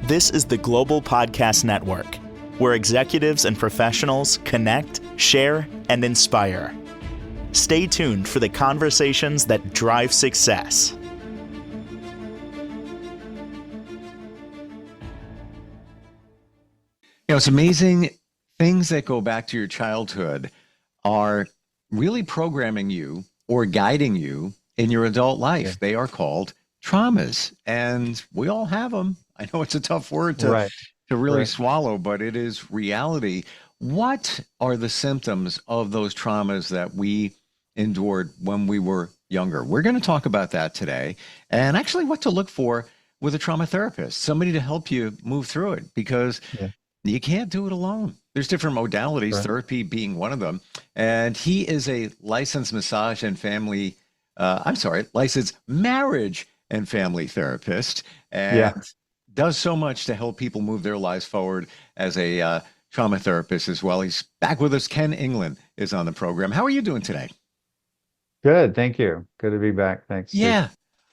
This is the Global Podcast Network, where executives and professionals connect, share, and inspire. Stay tuned for the conversations that drive success. It's amazing. Things that go back to your childhood are really programming you or guiding you in your adult life. Yeah. They are called traumas, and we all have them. I know it's a tough word to really swallow, but it is reality. What are the symptoms of those traumas that we endured when we were younger? We're going to talk about that today, and actually what to look for with a trauma therapist, somebody to help you move through it, because you can't do it alone. There's different modalities, therapy being one of them. And he is a licensed licensed marriage and family therapist, and does so much to help people move their lives forward as a trauma therapist as well. He's back with us. Ken England is on the program. How are you doing today? Good. Thank you. Good to be back. Thanks. Yeah.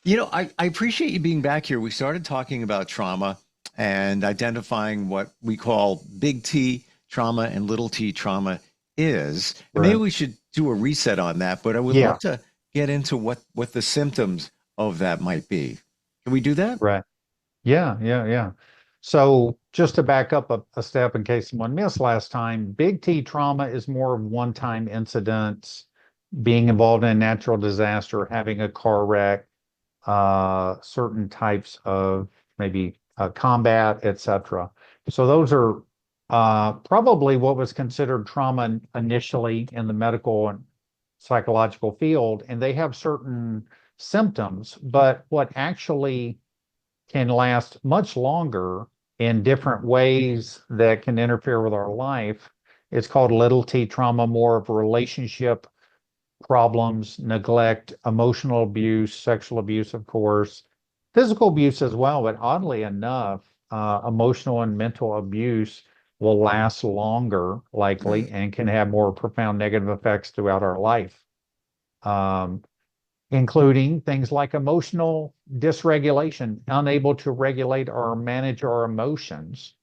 I appreciate you being back here. We started talking about trauma and identifying what we call big T trauma and little t trauma is. And maybe we should do a reset on that, but I would love to get into what the symptoms of that might be. Can we do that? Right. Yeah. So just to back up a step in case someone missed last time, big T trauma is more of one-time incidents, being involved in a natural disaster, having a car wreck, certain types of maybe combat, etc. So those are probably what was considered trauma initially in the medical and psychological field, and they have certain symptoms, but what actually can last much longer in different ways that can interfere with our life. It's called little t trauma, more of relationship problems, neglect, emotional abuse, sexual abuse, of course, physical abuse as well, but oddly enough, emotional and mental abuse will last longer, likely, and can have more profound negative effects throughout our life, including things like emotional dysregulation, unable to regulate or manage our emotions,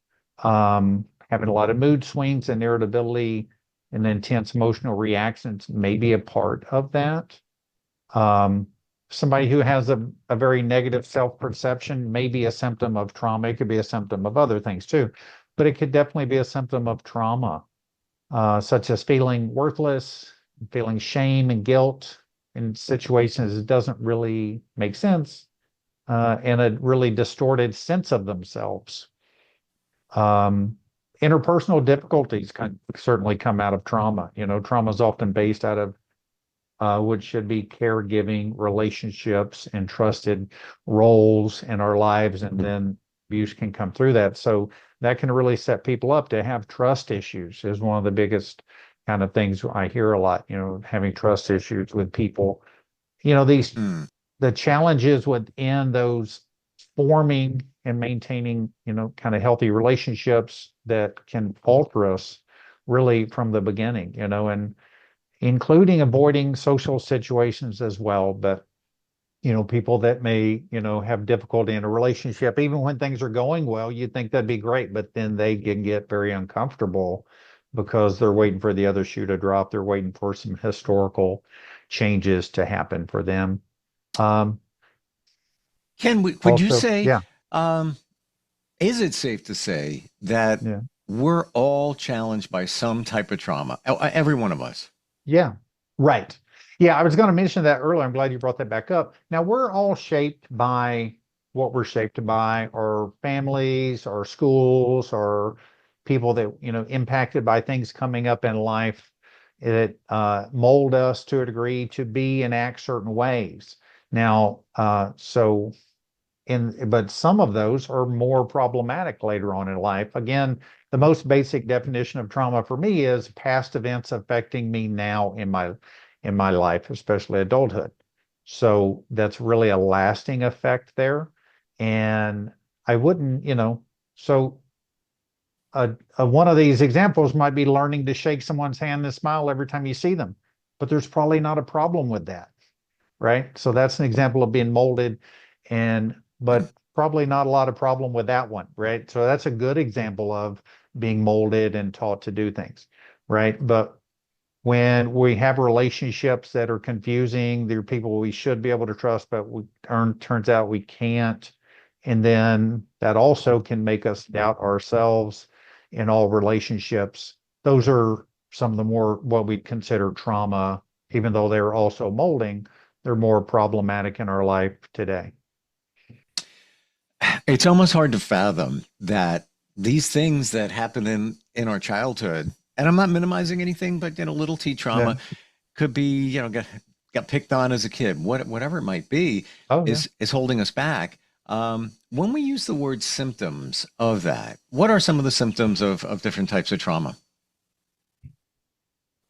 having a lot of mood swings and irritability and intense emotional reactions may be a part of that. Somebody who has a very negative self-perception may be a symptom of trauma. It could be a symptom of other things too, but it could definitely be a symptom of trauma, such as feeling worthless, feeling shame and guilt in situations that doesn't really make sense, and a really distorted sense of themselves. Interpersonal difficulties can certainly come out of trauma. Trauma is often based out of which should be caregiving relationships and trusted roles in our lives, and then abuse can come through that. So that can really set people up to have trust issues is one of the biggest kind of things I hear a lot, having trust issues with people. The challenges within those forming and maintaining, kind of healthy relationships that can alter us really from the beginning, and including avoiding social situations as well. But, people that may, have difficulty in a relationship, even when things are going well, you'd think that'd be great, but then they can get very uncomfortable because they're waiting for the other shoe to drop. They're waiting for some historical changes to happen for them. Ken, would you say, is it safe to say that we're all challenged by some type of trauma? Every one of us. Yeah, right. Yeah, I was going to mention that earlier. I'm glad you brought that back up. Now, we're all shaped by what we're shaped by, our families, our schools, or people that, impacted by things coming up in life that mold us to a degree to be and act certain ways. Now, but some of those are more problematic later on in life. Again, the most basic definition of trauma for me is past events affecting me now in my life, especially adulthood. So that's really a lasting effect there. And I wouldn't, so one of these examples might be learning to shake someone's hand and smile every time you see them, but there's probably not a problem with that, right? So that's an example of being molded. But probably not a lot of problem with that one, right? So that's a good example of being molded and taught to do things, right? But when we have relationships that are confusing, there are people we should be able to trust, but turns out we can't. And then that also can make us doubt ourselves in all relationships. Those are some of the more what we'd consider trauma, even though they're also molding, they're more problematic in our life today. It's almost hard to fathom that these things that happen in our childhood, and I'm not minimizing anything, but little T Yeah. trauma could be, got picked on as a kid, whatever it might be, Oh, yeah. is holding us back. When we use the word symptoms of that, what are some of the symptoms of different types of trauma?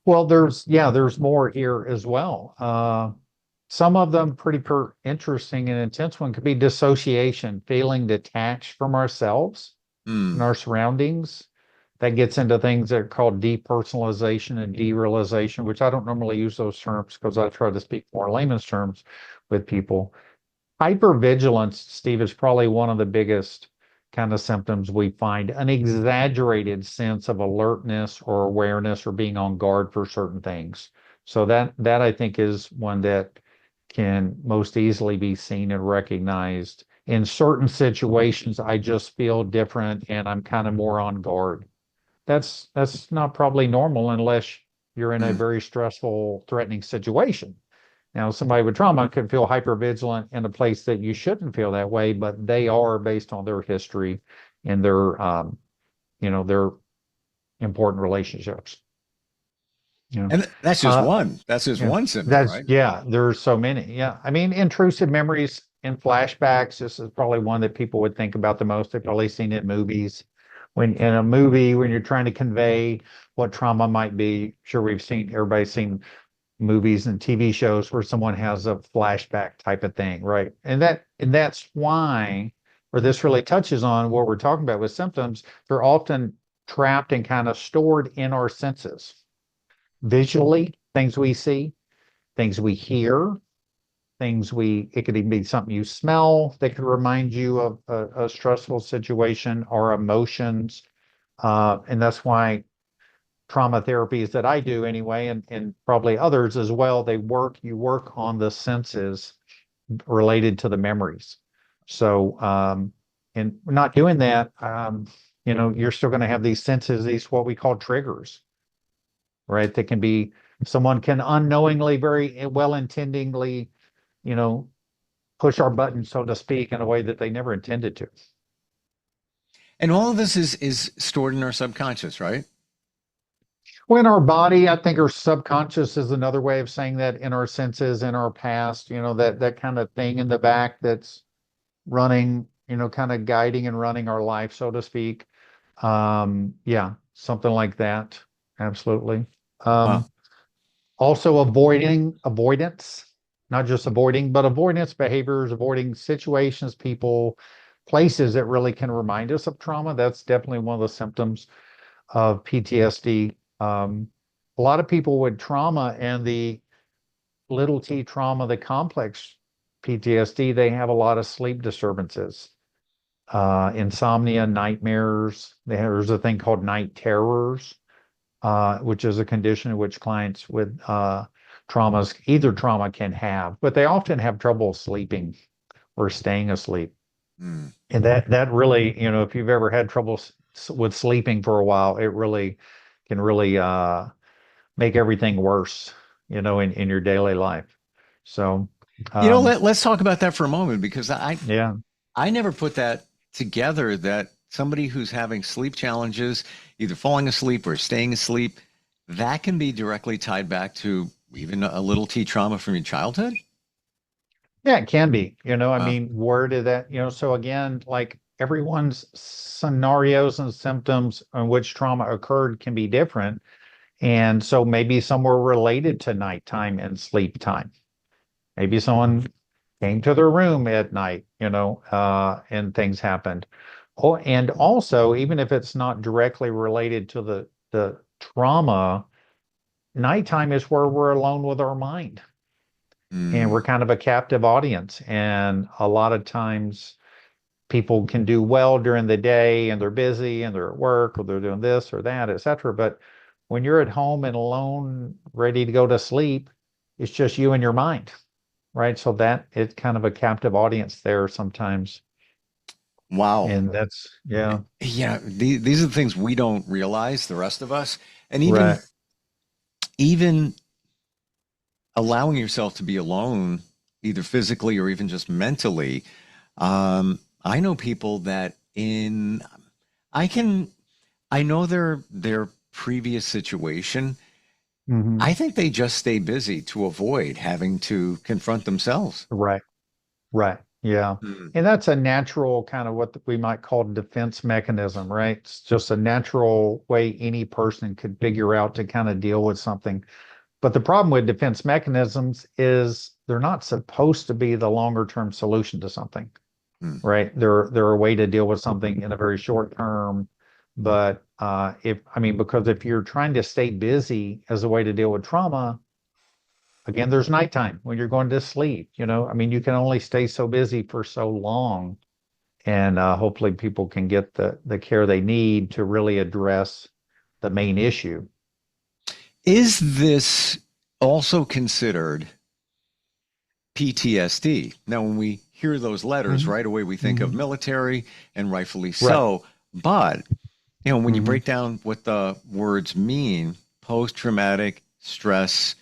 Well, there's more here as well. Some of them pretty interesting and intense. One could be dissociation, feeling detached from ourselves and Hmm. our surroundings. That gets into things that are called depersonalization and derealization, which I don't normally use those terms because I try to speak more layman's terms with people. Hypervigilance, Steve, is probably one of the biggest kind of symptoms we find, an exaggerated sense of alertness or awareness or being on guard for certain things. So that I think is one that can most easily be seen and recognized. In certain situations, I just feel different and I'm kind of more on guard. That's not probably normal unless you're in a Hmm. very stressful, threatening situation. Now, somebody with trauma could feel hypervigilant in a place that you shouldn't feel that way, but they are based on their history and their important relationships. Yeah. And that's just Uh, one. That's just yeah. one symptom, right? Yeah, there's so many. Yeah. I mean, intrusive memories and flashbacks, this is probably one that people would think about the most. They've probably seen it in movies. When in a movie, when you're trying to convey what trauma might be, sure everybody's seen movies and TV shows where someone has a flashback type of thing, right? And that's why, or this really touches on what we're talking about with symptoms, they're often trapped and kind of stored in our senses. Visually, things we see, things we hear, it could even be something you smell that could remind you of a stressful situation or emotions. And that's why trauma therapies that I do anyway, and probably others as well, you work on the senses related to the memories. So, and not doing that, you're still going to have these senses, these what we call triggers, right? That can be, someone can unknowingly, very well intendingly, you know, push our button, so to speak, in a way that they never intended to. And all of this is stored in our subconscious, right? Well, in our body, I think our subconscious is another way of saying that, in our senses, in our past, that kind of thing in the back that's running, kind of guiding and running our life, so to speak. Yeah, something like that. Absolutely. Wow. Um, Also avoidance, not just avoiding, but avoidance behaviors, avoiding situations, people, places that really can remind us of trauma. That's definitely one of the symptoms of PTSD. A lot of people with trauma and the little t trauma, the complex PTSD, they have a lot of sleep disturbances, insomnia, nightmares. There's a thing called night terrors, which is a condition in which clients with either trauma can have, but they often have trouble sleeping or staying asleep. Hmm. And that really, if you've ever had trouble with sleeping for a while, it really can really make everything worse, in your daily life. So, Let's talk about that for a moment because yeah. I never put that together that somebody who's having sleep challenges, either falling asleep or staying asleep, that can be directly tied back to even a little T trauma from your childhood. Yeah, it can be. I Wow. mean, where did that, so again, like everyone's scenarios and symptoms in which trauma occurred can be different. And so maybe some were related to nighttime and sleep time. Maybe someone came to their room at night, and things happened. Oh, and also, even if it's not directly related to the trauma, nighttime is where we're alone with our mind and Hmm. we're kind of a captive audience. And a lot of times people can do well during the day and they're busy and they're at work or they're doing this or that, etc. But when you're at home and alone, ready to go to sleep, it's just you and your mind, right? So that it's kind of a captive audience there sometimes. Wow. And that's, yeah, Yeah, these are the things we don't realize, the rest of us. And right. even allowing yourself to be alone, either physically or even just mentally. I know people that I can, I know their previous situation. Hmm. I think they just stay busy to avoid having to confront themselves. Right. Right. Yeah. Hmm. And that's a natural kind of what we might call defense mechanism, right? It's just a natural way any person could figure out to kind of deal with something. But the problem with defense mechanisms is they're not supposed to be the longer term solution to something, Hmm. right? They're a way to deal with something in a very short term. But if I mean, because if you're trying to stay busy as a way to deal with trauma, again, there's nighttime when you're going to sleep, you know. I mean, you can only stay so busy for so long. And hopefully people can get the care they need to really address the main issue. Is this also considered PTSD? Now, when we hear those letters, Hmm. right away we think of Hmm. military, and rightfully Right. so. But when you Hmm. break down what the words mean, post-traumatic stress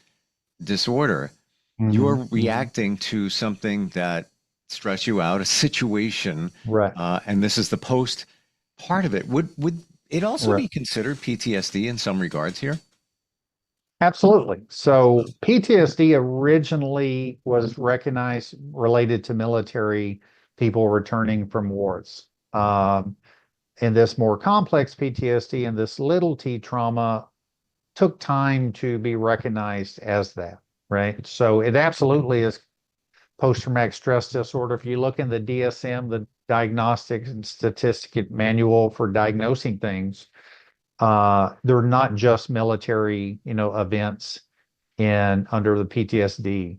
disorder, Hmm. you're Hmm. reacting to something that stressed you out, a situation, Right. and this is the post part of it. Would it also Right. be considered PTSD in some regards here? Absolutely. So PTSD originally was recognized related to military people returning from wars. And this more complex PTSD and this little t trauma took time to be recognized as that, right? So it absolutely is post-traumatic stress disorder. If you look in the DSM, the Diagnostic and Statistic Manual for diagnosing things, they're not just military, events in under the PTSD.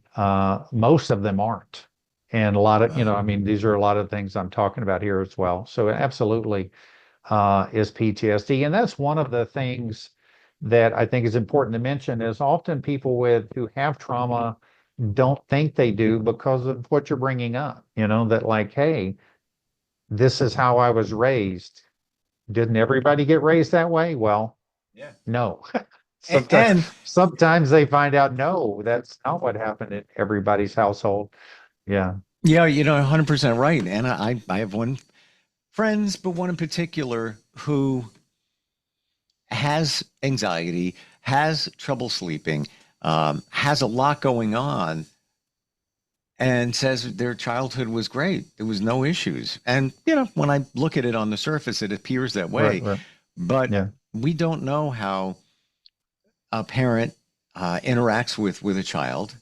Most of them aren't. And a lot of, I mean, these are a lot of things I'm talking about here as well. So it absolutely is PTSD. And that's one of the things that I think is important to mention is often people who have trauma don't think they do because of what you're bringing up, that like, hey, this is how I was raised. Didn't everybody get raised that way? Well, Yeah. no. And, Sometimes, and sometimes they find out, no, that's not what happened in everybody's household. Yeah. yeah, 100% right. And I have one friends, but one in particular who has anxiety, has trouble sleeping, has a lot going on, and says their childhood was great. There was no issues. And, when I look at it on the surface, it appears that Right, way. right. But Yeah. we don't know how a parent interacts with a child.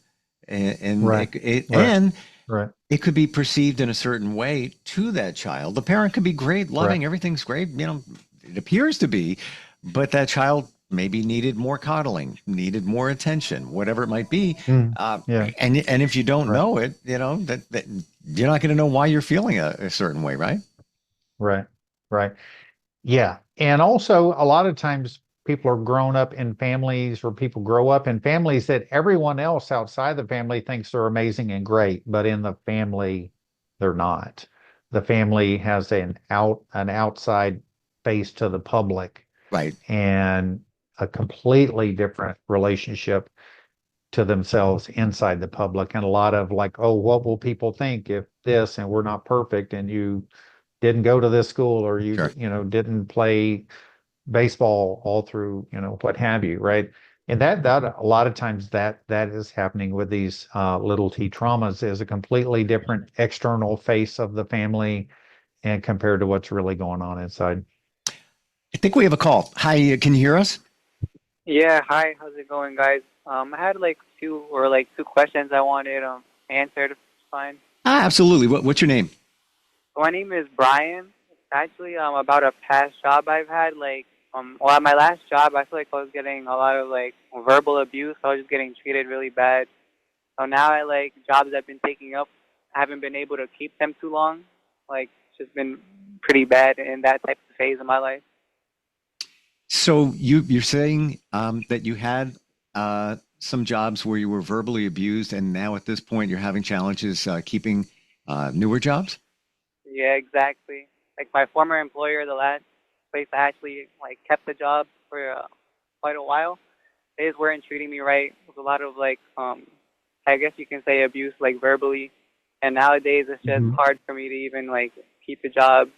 And Right. Right. and Right. it could be perceived in a certain way to that child. The parent could be great, Right. loving, everything's great. It appears to be, but that child maybe needed more coddling, needed more attention, whatever it might be. Mm. Uh, Yeah. and if you don't Right. know it, that you're not going to know why you're feeling a certain way, right? Right. Right. Yeah. And also, a lot of times people are grown up in families or people grow up in families that everyone else outside the family thinks are amazing and great, but in the family, they're not. The family has an outside face to the public Right. and a completely different relationship to themselves inside the public. And a lot of like, oh, what will people think if this and we're not perfect and you didn't go to this school or Sure. didn't play baseball all through, what have you, right? And that a lot of times that is happening with these little t traumas is a completely different external face of the family and compared to what's really going on inside. I think we have a call. Hi, can you hear us? Yeah, hi, how's it going, guys? I had like two questions I wanted answered. If it's fine. Absolutely. What's your name? So my name is Brian. It's actually about a past job I've had. Well, at my last job, I feel like I was getting a lot of like verbal abuse. I was just getting treated really bad. So now I like jobs I've been taking up, I haven't been able to keep them too long. Like just been pretty bad in that type of phase of my life. So you're saying that you had some jobs where you were verbally abused, and now at this point you're having challenges keeping newer jobs? Yeah, exactly. Like my former employer, the last place I actually like kept the job for quite a while, they just weren't treating me right. With a lot of like, I guess you can say abuse, like verbally. And nowadays, it's just Mhm. hard for me to even like keep a job,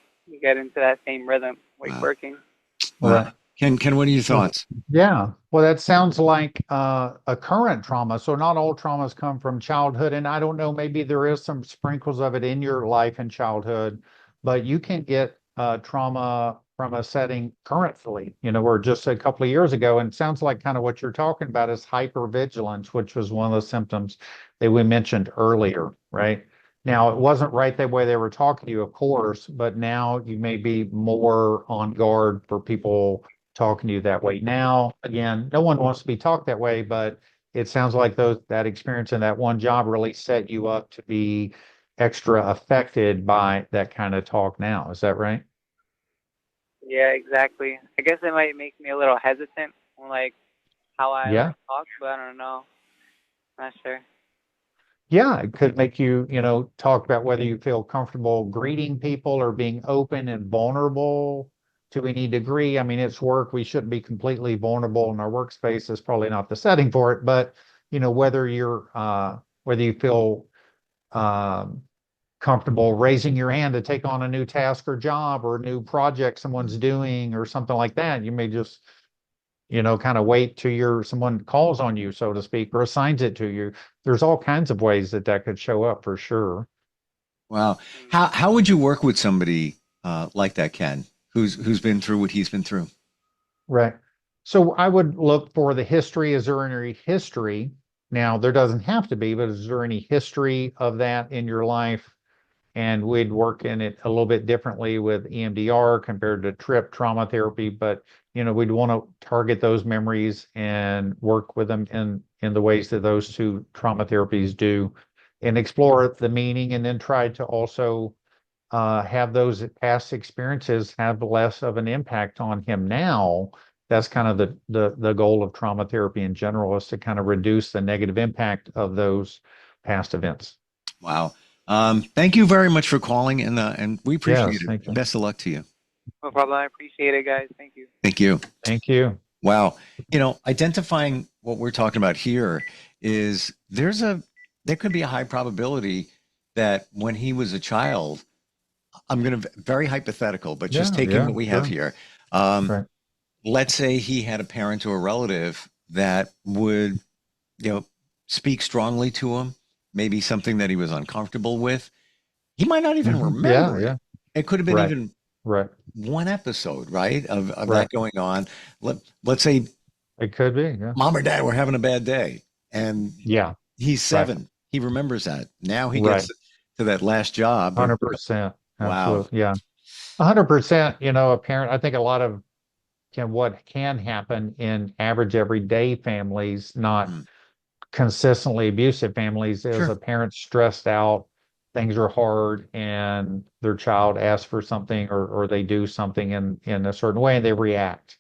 get into that same rhythm, like Wow. working. Right. Ken, what are your thoughts? Yeah. Well, that sounds like a current trauma. So not all traumas come from childhood. And I don't know, maybe there is some sprinkles of it in your life in childhood, but you can get trauma from a setting currently, or just a couple of years ago. And it sounds like kind of what you're talking about is hypervigilance, which was one of the symptoms that we mentioned earlier, right? Now, it wasn't right the way they were talking to you, of course, but now you may be more on guard for people talking to you that way. Now, again, no one wants to be talked that way, but it sounds like that experience in that one job really set you up to be extra affected by that kind of talk now. Is that right? Yeah, exactly. I guess it might make me a little hesitant on like how I Yeah. like talk, but I don't know. Not sure. Yeah, it could make you, talk about whether you feel comfortable greeting people or being open and vulnerable to any degree. I mean, it's work. We shouldn't be completely vulnerable in our workspace is probably not the setting for it, but whether you feel um, comfortable raising your hand to take on a new task or job or a new project someone's doing or something like that, you may just kind of wait till someone calls on you, so to speak, or assigns it to you. There's all kinds of ways that could show up for sure. Wow. Mm. How would you work with somebody like that, Ken, who's been through what he's been through? Right. So I would look for the history. Is there any history? Now, there doesn't have to be, but is there any history of that in your life? And we'd work in it a little bit differently with EMDR compared to trip trauma therapy, but we'd want to target those memories and work with them in the ways that those two trauma therapies do, and explore the meaning, and then try to also have those past experiences have less of an impact on him now. That's kind of the goal of trauma therapy in general, is to kind of reduce the negative impact of those past events. Wow. Thank you very much for calling, and we appreciate Yes, it. thank you. Best of luck to you. No problem. I appreciate it, guys. Thank you. Thank you. Thank you. Wow. Identifying what we're talking about here is there could be a high probability that when he was a child, I'm going to very hypothetical, but just Yeah, taking yeah, what we have sure. here. Right. Let's say he had a parent or a relative that would, speak strongly to him, maybe something that he was uncomfortable with. He might not even Yeah, remember it. yeah. It could have been Right. even Right. one episode, right, of Right. that going on. Let's say It could be. Yeah. mom or dad were having a bad day, and Yeah. he's Right. 7. He remembers that. Now he gets Right. to that last job. 100%. Wow. Absolutely. Yeah. 100%. A parent, I think a lot of what can happen in average everyday families, not Mm, consistently abusive families, is sure. a parent stressed out, things are hard, and their child asks for something, or they do something in a certain way, and they react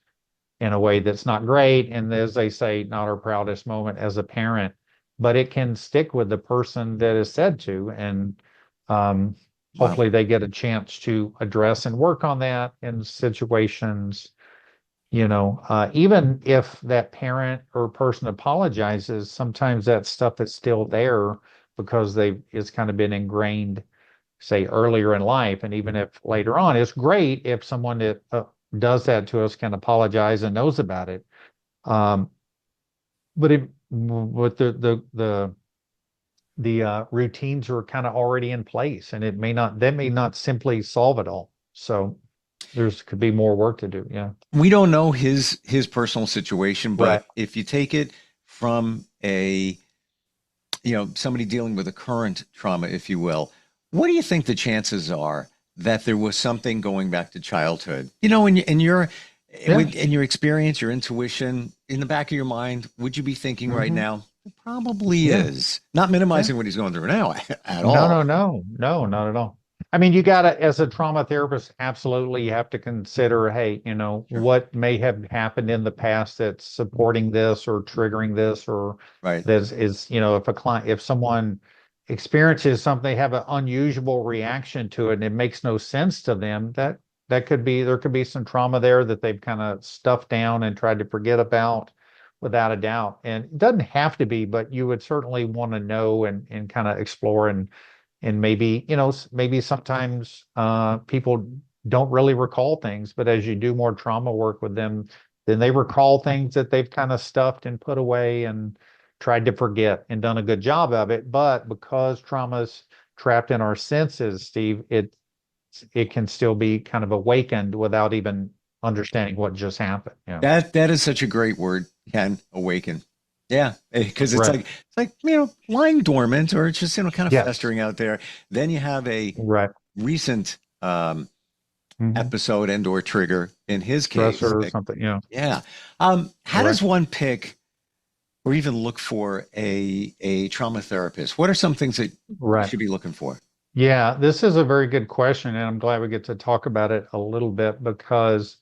in a way that's not great. And as they say, not our proudest moment as a parent, but it can stick with the person that is said to. And um, Wow. hopefully they get a chance to address and work on that in situations. Even if that parent or person apologizes, sometimes that stuff is still there because it's kind of been ingrained, say, earlier in life. And even if later on, it's great if someone that does that to us can apologize and knows about it. Um, but the routines are kind of already in place, and that may not simply solve it all. So could be more work to do. Yeah. We don't know his personal situation, Right. but if you take it from a somebody dealing with a current trauma, if you will, what do you think the chances are that there was something going back to childhood? Yeah. In your experience, your intuition, in the back of your mind, would you be thinking right Hmm. now, it probably Yeah. is? Not Yeah. minimizing what he's going through now at No, all. no, no, no, not at all. I mean, you gotta, as a trauma therapist, absolutely you have to consider, hey, Sure. what may have happened in the past that's supporting this or triggering this, or Right. this is, if someone experiences something, they have an unusual reaction to it and it makes no sense to them, there could be some trauma there that they've kind of stuffed down and tried to forget about without a doubt. And it doesn't have to be, but you would certainly want to know and kind of explore and maybe, maybe sometimes people don't really recall things, but as you do more trauma work with them, then they recall things that they've kind of stuffed and put away and tried to forget and done a good job of it. But because trauma's trapped in our senses, Steve, it can still be kind of awakened without even understanding what just happened. Yeah. That is such a great word, Ken. Awaken. Yeah, because Right. it's like lying dormant, or it's just kind of Yes. festering out there. Then you have a Right. recent Mhm. episode and or trigger in his case. Stressor or something. Yeah. Yeah. How does Right. one pick or even look for a trauma therapist? What are some things that you Right. should be looking for? Yeah, this is a very good question, and I'm glad we get to talk about it a little bit because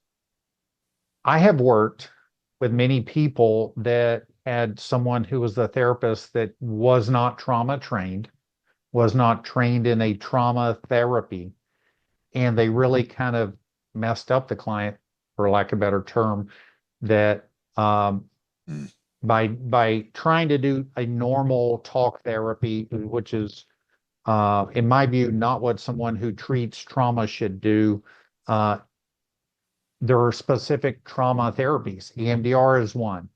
I have worked with many people that had someone who was a therapist that was not trauma trained, was not trained in a trauma therapy, and they really kind of messed up the client, for lack of a better term, that Mm, by trying to do a normal talk therapy, which is in my view, not what someone who treats trauma should do. Uh, there are specific trauma therapies. EMDR is one.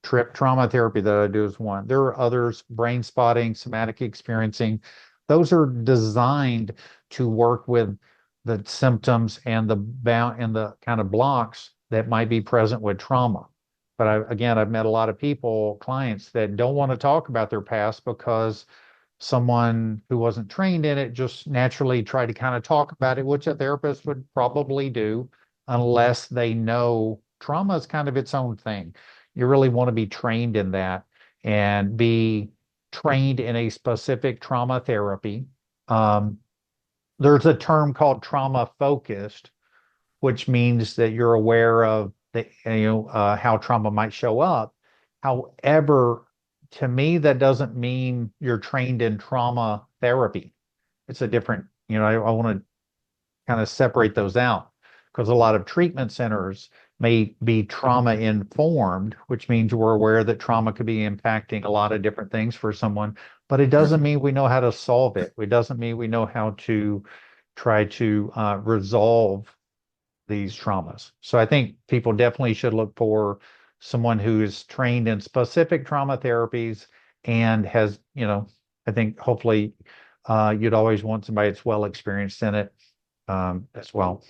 Trip trauma therapy that I do is one. There are others, brain spotting, somatic experiencing. Those are designed to work with the symptoms and the kind of blocks that might be present with trauma. But I've met a lot of people, clients that don't want to talk about their past because someone who wasn't trained in it just naturally try to kind of talk about it, which a therapist would probably do unless they know trauma is kind of its own thing. You really want to be trained in that and be trained in a specific trauma therapy. Um, there's a term called trauma focused, which means that you're aware of how trauma might show up. However, to me, that doesn't mean you're trained in trauma therapy. It's a different, I want to kind of separate those out because a lot of treatment centers may be trauma informed, which means we're aware that trauma could be impacting a lot of different things for someone, but it sure. doesn't mean we know how to solve it. It doesn't mean we know how to try to resolve these traumas. So I think people definitely should look for someone who is trained in specific trauma therapies and has, I think hopefully you'd always want somebody that's well experienced in it as well.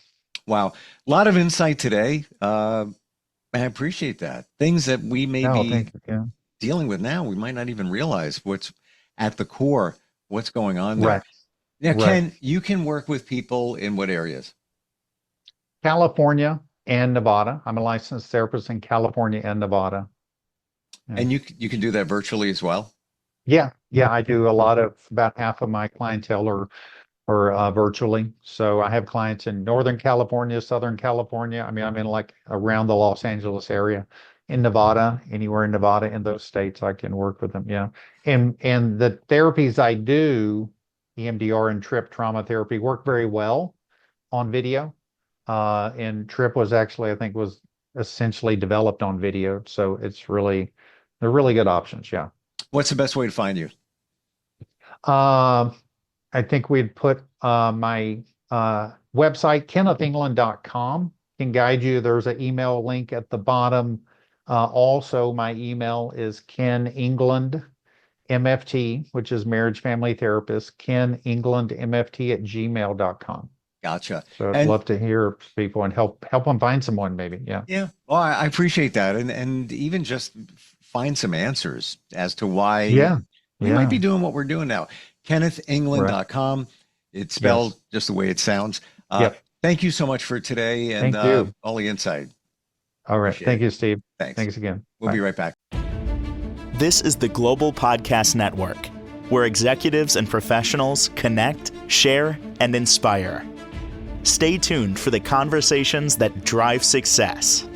Wow. A lot of insight today. I appreciate that. Things that we may No, be thank you. Yeah. dealing with now, we might not even realize what's at the core, what's going on there. Right. Now, Right. Ken, you can work with people in what areas? California and Nevada. I'm a licensed therapist in California and Nevada. Yeah. And you can do that virtually as well? Yeah. Yeah. I do about half of my clientele or virtually. So I have clients in Northern California, Southern California. I mean, I'm in like around the Los Angeles area, in Nevada, anywhere in Nevada, in those states, I can work with them. Yeah. And the therapies I do, EMDR and trip trauma therapy, work very well on video. And trip was actually, I think, was essentially developed on video. So they're really good options. Yeah. What's the best way to find you? Um, I think we'd put my website, kennethengland.com, can guide you. There's an email link at the bottom. Also, my email is Ken England MFT, which is marriage family therapist, Ken England MFT at gmail.com. Gotcha. So I'd And love to hear people and help them find someone maybe. Yeah. yeah, well, I appreciate that. And even just find some answers as to why Yeah. we might be Yeah. doing what we're doing now. Right. KennethEngland.com. It's spelled Yes. just the way it sounds. Yep. Thank you so much for today and Thank you. all the insight. All right. Appreciate Thank it. you, Steve. Thanks. Thanks again. We'll Bye. be right back. This is the Global Podcast Network, where executives and professionals connect, share, and inspire. Stay tuned for the conversations that drive success.